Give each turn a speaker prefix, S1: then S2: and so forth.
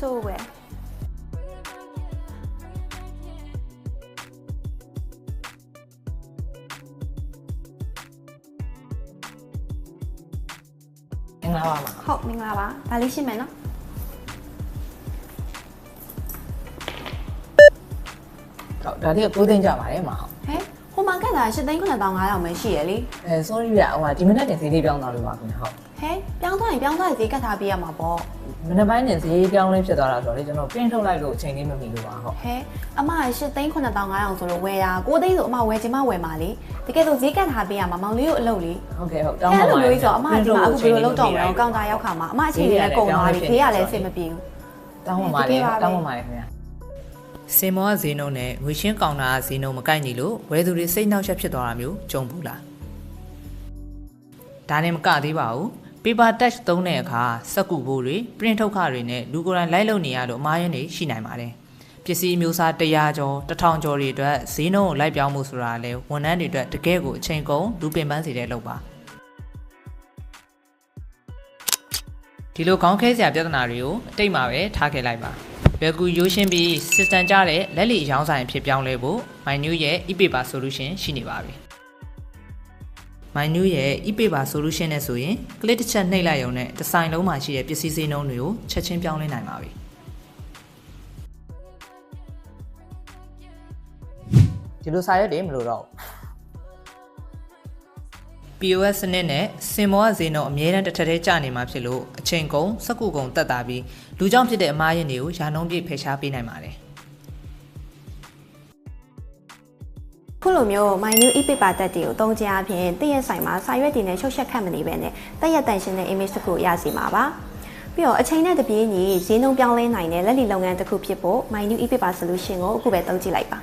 S1: ဆိုးပဲ
S2: မင်္ဂလာပါ
S1: ဟုတ်မင်္ဂလာပါဒါလေးရှင်းမယ်နော်
S2: ဟုတ်ဒါလေးကိုသိန်းကြပါတယ်မဟုတ်
S1: ဟဲ့ဟိုမှာကတ်တာ8,900ပဲရှိရလေ
S2: sorry ဗျဟိုဒီမနေ့တင်ဈေးလေးပြောင်းသွားလို့ပါခင်ဗျဟုတ်
S1: ဟဲ့ပြောင်းသွားရင်ဈေးကတ်ထားပေးရမှာပေါ့
S2: မနေ့ပိုင်းတင်ဈေးပြောင်းလေးဖြစ်သွားတာဆိုတော့လေကျွန်တော် print ထုတ်လိုက်လို့အချိန်လေးမမီလို့ပါဟုတ်
S1: ဟဲ့အမ8,900ဆိုလို့ဝယ်ရ9သိန်းဆိုအမဝယ်ချင်မှဝယ်မှာလေတကယ်ဆိုဈေးကတ်ထားပေးရမှာမောင်လေးကိုအလုပ်လေ
S2: ဟုတ်ကဲ့ဟုတ်တောင်းပါပါ
S1: အဲ့လိုဆိုအမဒီမှာအခုဘယ်လိုလုပ်တော့မလဲကောင်တာရောက်ခါမှာအမအချိန်လေးကုန်သွားပြီဖေးရလဲအဆင်မပြေဘူး
S2: တောင်းပါပါလေတောင်းပါပါလေခင်ဗျာ
S3: စင်မောကဈေးနှုန်းနဲ့ငွေရှင်းကောင်တာဈေးနှုန်းမကိုက်ညီလို့ဝယ်သူတွေစိတ်နှောက်ယှက်ဖြစ်သွားတာမျိုးကြုံဘူးလားဒါနဲ့မကသေးပါဘူး paper touch သုံးတဲ့အခါစက္ကူဘိုးတွေ print ထုတ်ခတွေနဲ့လူကိုယ်တိုင်လိုက်လုပ်နေရလို့အမှားရင်းတွေရှိနိုင်ပါတယ်ပစ္စည်းမျိုးစား100ကျော်1000ကျော်တွေအတွက်ဈေးနှုန်းကိုလိုက်ပြောင်းမှုဆိုတာလည်းဝန်ထမ်းတွေအတွက်တကယ်ကိုအချိန်ကုန်လူပင်ပန်းစေတဲ့လုပ်ပါဒီလိုခေါင်းခဲစရာပြဿနာတွေကိုအတိတ်မှာပဲထားခဲ့လိုက်ပါဘယ်ကူရိုးရှင်းပြီး system ကြတဲ့လက်လီအရောင်းဆိုင်ဖြစ်ပြောင်းလဲဖို့ MyNew ရဲ့ e-paper solution ရှိနေပါပြီ MyNew ရဲ့ e-paper solution နဲ့ဆိုရင် click တစ်ချက်နှိပ်လိုက်ရုံနဲ့ဒီဇိုင်းလုံးမှာရှိတဲ့ပစ္စည်းဈေးနှုန်းတွေကိုချက်ချင်းပြောင်းလဲနိုင်ပါပြီ
S2: ဒီလိုစာရွက်တွေမလို့တော့
S3: POS စနစ်နဲ့စင်မောကဈေးနှုန်းအမြဲတမ်းတစ်ထပ်တည်းကျနေမှာဖြစ်လို့အချိန်ကုန်စက္ကူကုန်တက်တာပြီးလူကြောင့်ဖြစ်တဲ့အမှားယွင်းတွေကိုရာနှုန်းပြည့်ဖယ်ရှားပေးနိုင်ပါတယ်
S1: ခုလိုမျိုး MyNew e-paper တက်တွေကိုတုံးကြအပြင်တည့်ရဆိုင်မှာစာရွက်တွေနဲ့ရှုပ်ရှက်ခတ်မနေပဲနဲ့တက်ရတန်ရှင်းတဲ့ image တစ်ခုရစီမှာပါပြီးတော့အချိန်နဲ့တပြေးညီဈေးနှုန်းပြောင်းလဲနိုင်တဲ့လက်လီလုပ်ငန်းတစ်ခုဖြစ်ဖို့ MyNew e-paper solution ကိုအခုပဲသုံးကြည့်လိုက်ပါ